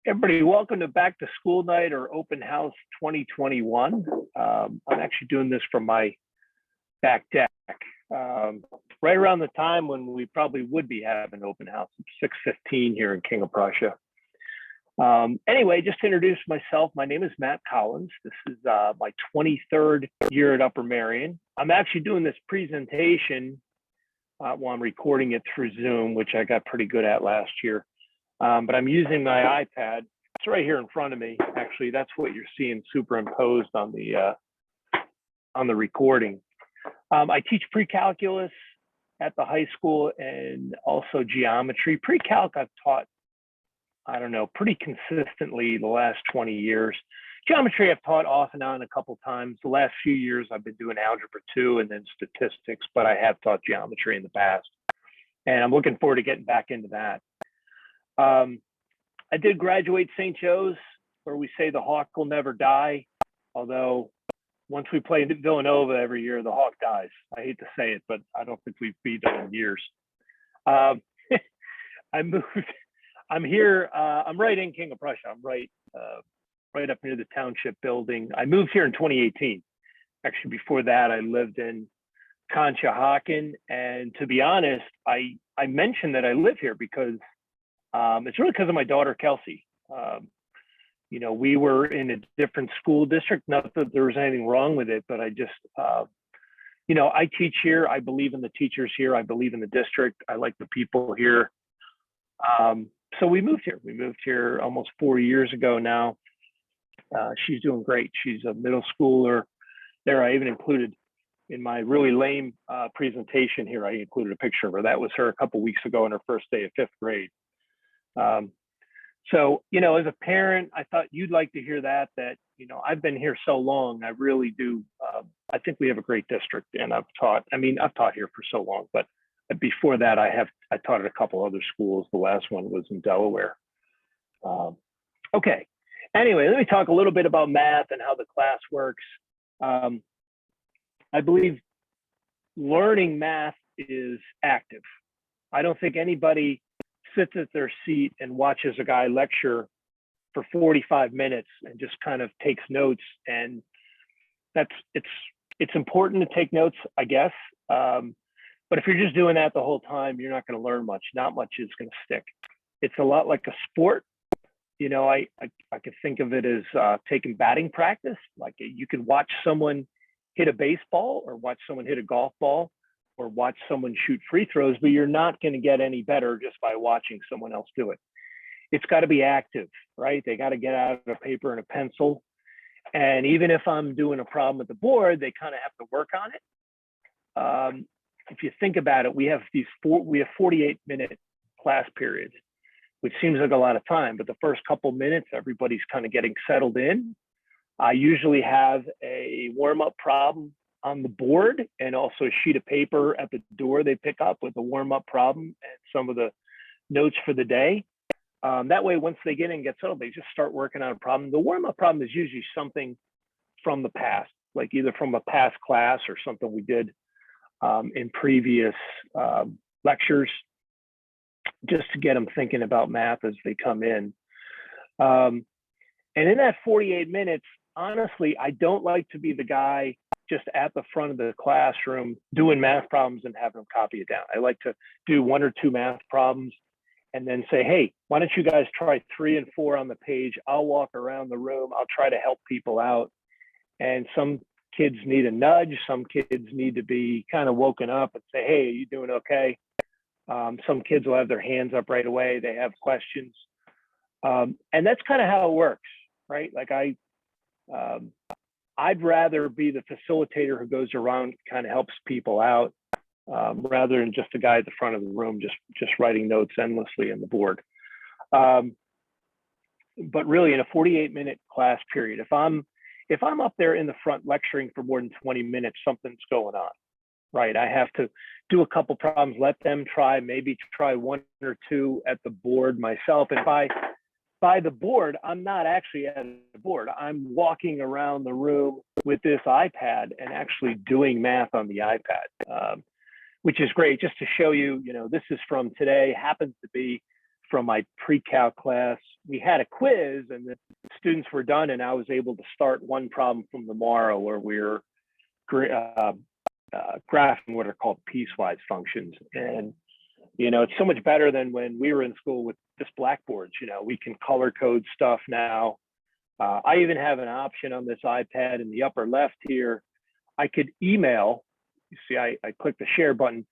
Everybody, welcome to Back to School Night or Open House 2021. I'm actually doing this from my back deck, right around the time when we probably would be having open house. It's 6:15 here in King of Prussia. Anyway, just to introduce myself, my name is Matt Collins. This is my 23rd year at Upper Merion. I'm actually doing this presentation while I'm recording it through Zoom, which I got pretty good at last year. But I'm using my iPad. It's right here in front of me. Actually, that's what you're seeing superimposed on the recording. I teach pre-calculus at the high school and also geometry. Pre-calc I've taught, I don't know, pretty consistently the last 20 years. Geometry I've taught off and on a couple times. The last few years I've been doing algebra 2 and then statistics, but I have taught geometry in the past. And I'm looking forward to getting back into that. I did graduate St. Joe's, where we say the Hawk will never die. Although once we play Villanova every year, the Hawk dies. I hate to say it, but I don't think we've beat them in years. I moved. I'm here. I'm right in King of Prussia. I'm right up near the township building. I moved here in 2018. Actually, before that, I lived in Conshohocken. And to be honest, I mentioned that I live here because it's really because of my daughter, Kelsey. You know, we were in a different school district, not that there was anything wrong with it, but I just, you know, I teach here. I believe in the teachers here. I believe in the district. I like the people here. So we moved here. We moved here almost 4 years ago now. She's doing great. She's a middle schooler. There, I even included in my really lame presentation here, I included a picture of her. That was her a couple weeks ago on her first day of 5th grade. So, you know, as a parent, I thought you'd like to hear that, you know, I've been here so long. I really do. I think we have a great district, and I've taught here for so long, but before that, I taught at a couple other schools. The last one was in Delaware. Okay. Anyway, let me talk a little bit about math and how the class works. I believe learning math is active. I don't think anybody sits at their seat and watches a guy lecture for 45 minutes and just kind of takes notes. And it's important to take notes, I guess. But if you're just doing that the whole time, you're not going to learn much. Not much is going to stick. It's a lot like a sport. You know, I could think of it as taking batting practice. Like you can watch someone hit a baseball or watch someone hit a golf ball or watch someone shoot free throws, but you're not going to get any better just by watching someone else do it. It's got to be active, right? They got to get out a paper and a pencil. And even if I'm doing a problem at the board, they kind of have to work on it. If you think about it, we have 48-minute class periods, which seems like a lot of time, but the first couple minutes, everybody's kind of getting settled in. I usually have a warm-up problem on the board and also a sheet of paper at the door they pick up with a warm-up problem and some of the notes for the day. That way, once they get in and get settled, they just start working on a problem. The warm-up problem is usually something from the past, like either from a past class or something we did in previous lectures, just to get them thinking about math as they come in. And in that 48 minutes, honestly, I don't like to be the guy just at the front of the classroom doing math problems and having them copy it down. I like to do 1 or 2 math problems and then say, hey, why don't you guys try 3 and 4 on the page? I'll walk around the room. I'll try to help people out. And some kids need a nudge. Some kids need to be kind of woken up and say, hey, are you doing okay? Some kids will have their hands up right away. They have questions. And that's kind of how it works, right? Like I'd rather be the facilitator who goes around, kind of helps people out, rather than just the guy at the front of the room, just writing notes endlessly on the board. But really in a 48-minute class period, if I'm up there in the front lecturing for more than 20 minutes, something's going on, right? I have to do a couple problems, let them try, maybe try 1 or 2 at the board myself. And by the board, I'm not actually at the board. I'm walking around the room with this iPad and actually doing math on the iPad, which is great, just to show you, you know, this is from today, happens to be from my pre-calc class, we had a quiz and the students were done, and I was able to start one problem from tomorrow where we were graphing what are called piecewise functions. And, it's so much better than when we were in school with just blackboards. We can color code stuff now. I even have an option on this iPad in the upper left here. I could email, you see, I click the share button.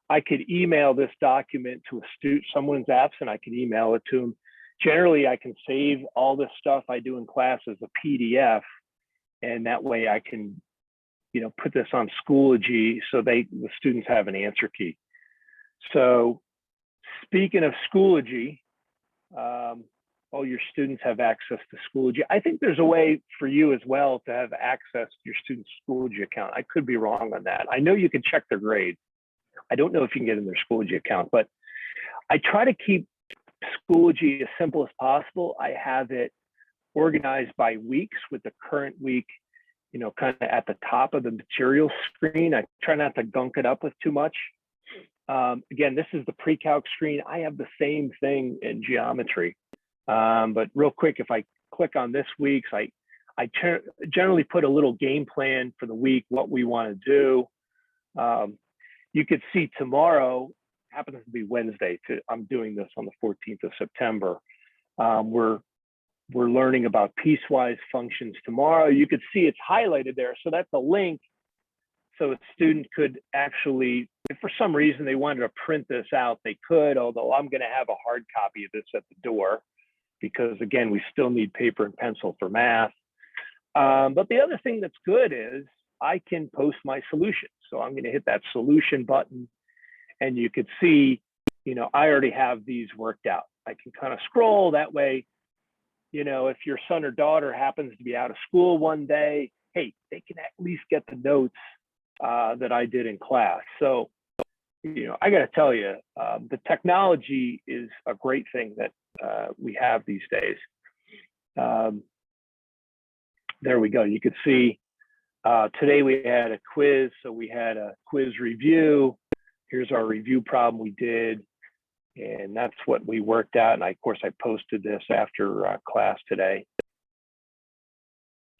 I could email this document to a student, someone's absent, I can email it to them. Generally, I can save all this stuff I do in class as a PDF, and that way I can, put this on Schoology so the students have an answer key. So speaking of Schoology, all your students have access to Schoology. I think there's a way for you as well to have access to your student's Schoology account. I could be wrong on that. I know you can check their grades. I don't know if you can get in their Schoology account, but I try to keep Schoology as simple as possible. I have it organized by weeks with the current week, kind of at the top of the material screen. I try not to gunk it up with too much. Again, this is the pre-calc screen. I have the same thing in geometry. But real quick, if I click on this week's, I generally put a little game plan for the week, what we want to do. You could see tomorrow, happens to be Wednesday. I'm doing this on the 14th of September. We're learning about piecewise functions tomorrow. You could see it's highlighted there. So that's a link. So a student could actually, if for some reason they wanted to print this out, they could, although I'm going to have a hard copy of this at the door because, again, we still need paper and pencil for math. But the other thing that's good is I can post my solution. So I'm going to hit that solution button, and you could see, I already have these worked out. I can kind of scroll that way. If your son or daughter happens to be out of school one day, hey, they can at least get the notes that I did in class. So, I got to tell you, the technology is a great thing that we have these days. There we go. You could see today we had a quiz. So we had a quiz review. Here's our review problem we did. And that's what we worked out. And of course, I posted this after class today,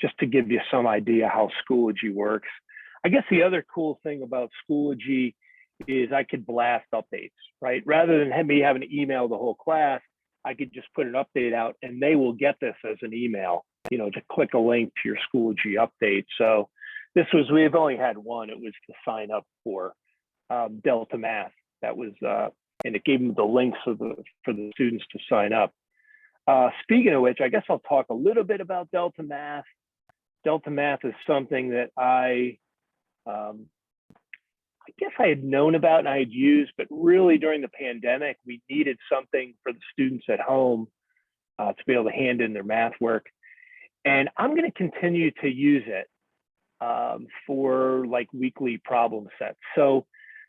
just to give you some idea how Schoology works. I guess the other cool thing about Schoology is I could blast updates, right? Rather than me having to email the whole class, I could just put an update out and they will get this as an email, to click a link to your Schoology update. So we've only had one. It was to sign up for Delta Math. That was, and it gave them the links for the students to sign up. Speaking of which, I guess I'll talk a little bit about Delta Math. Delta Math is something that I guess I had known about and I had used, but really during the pandemic, we needed something for the students at home to be able to hand in their math work. And I'm going to continue to use it for like weekly problem sets. So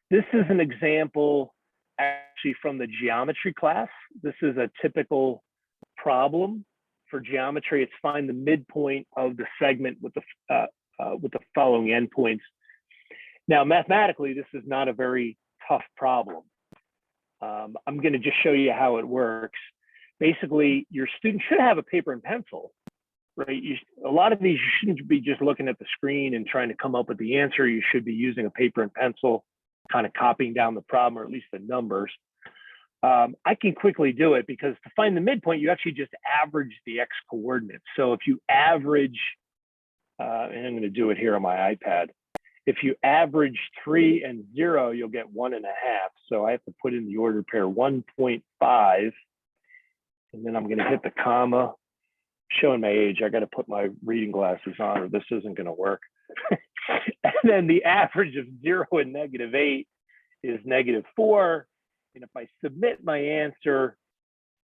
this is an example actually from the geometry class. This is a typical problem for geometry. It's find the midpoint of the segment with the following endpoints. Now, mathematically, this is not a very tough problem. I'm going to just show you how it works. Basically, your student should have a paper and pencil, right? A lot of these, you shouldn't be just looking at the screen and trying to come up with the answer. You should be using a paper and pencil, kind of copying down the problem, or at least the numbers. I can quickly do it because to find the midpoint, you actually just average the x coordinates. So if you average, and I'm going to do it here on my iPad. If you average 3 and 0, you'll get 1.5. So I have to put in the order pair 1.5, and then I'm going to hit the comma. Showing my age, I got to put my reading glasses on, or this isn't going to work. And then the average of 0 and -8 is -4. And if I submit my answer,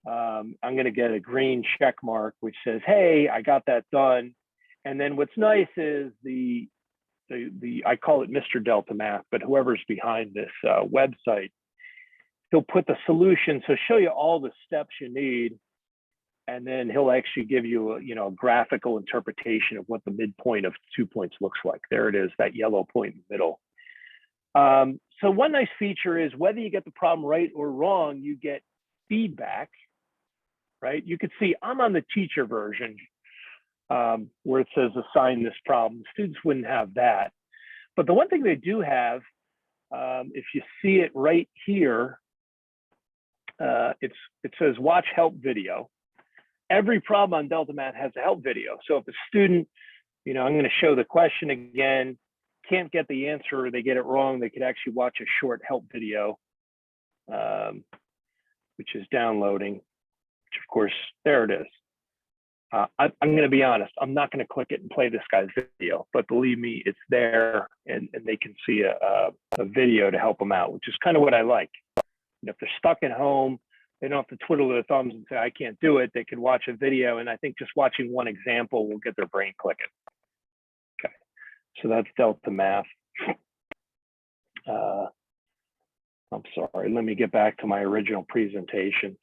I'm going to get a green check mark, which says, hey, I got that done. And then what's nice is I call it Mr. Delta Math, but whoever's behind this website, he'll put the solution, so show you all the steps you need, and then he'll actually give you a graphical interpretation of what the midpoint of 2 points looks like. There it is, that yellow point in the middle. So one nice feature is whether you get the problem right or wrong, you get feedback, right? You could see I'm on the teacher version where it says assign this problem. Students wouldn't have that. But the one thing they do have, if you see it right here, it says watch help video. Every problem on Delta Math has a help video. So if a student, I'm going to show the question again, can't get the answer or they get it wrong, they could actually watch a short help video, which is downloading, which of course, there it is. I'm going to be honest, I'm not going to click it and play this guy's video, but believe me, it's there and they can see a video to help them out, which is kind of what I like. If they're stuck at home, they don't have to twiddle their thumbs and say, I can't do it. They can watch a video. And I think just watching one example will get their brain clicking. Okay, so that's Delta Math. I'm sorry, let me get back to my original presentation.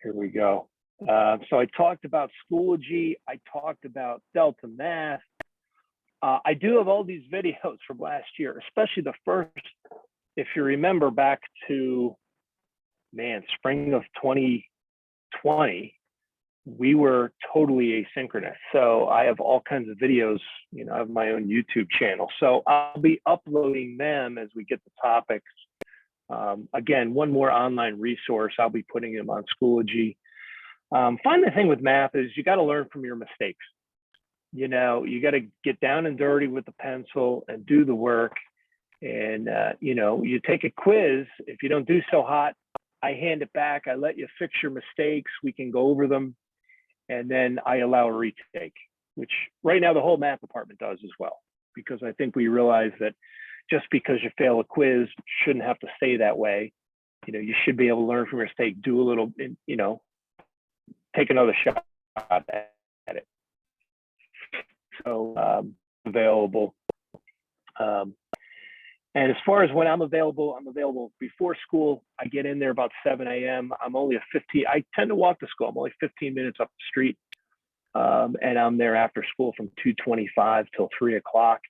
Here we go. So I talked about Schoology. I talked about Delta Math. I do have all these videos from last year, especially the first, if you remember back to, spring of 2020, we were totally asynchronous. So I have all kinds of videos, I have my own YouTube channel. So I'll be uploading them as we get the topics. Again, one more online resource, I'll be putting them on Schoology. Find the thing with math is you got to learn from your mistakes. You got to get down and dirty with the pencil and do the work. And, you take a quiz. If you don't do so hot, I hand it back. I let you fix your mistakes. We can go over them. And then I allow a retake, which right now the whole math department does as well, because I think we realize that just because you fail a quiz shouldn't have to stay that way. You should be able to learn from your mistake, do a little, take another shot at it. So available. And as far as when I'm available before school. I get in there about 7 a.m. I tend to walk to school. I'm only 15 minutes up the street. And I'm there after school from 2:25 till 3 o'clock.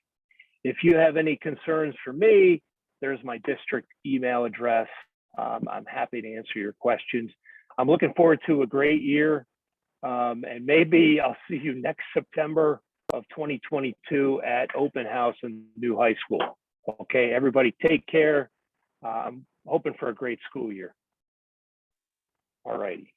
If you have any concerns for me, there's my district email address. I'm happy to answer your questions. I'm looking forward to a great year. And maybe I'll see you next September of 2022 at Open House in New High School. Okay, everybody take care. I'm hoping for a great school year. All righty.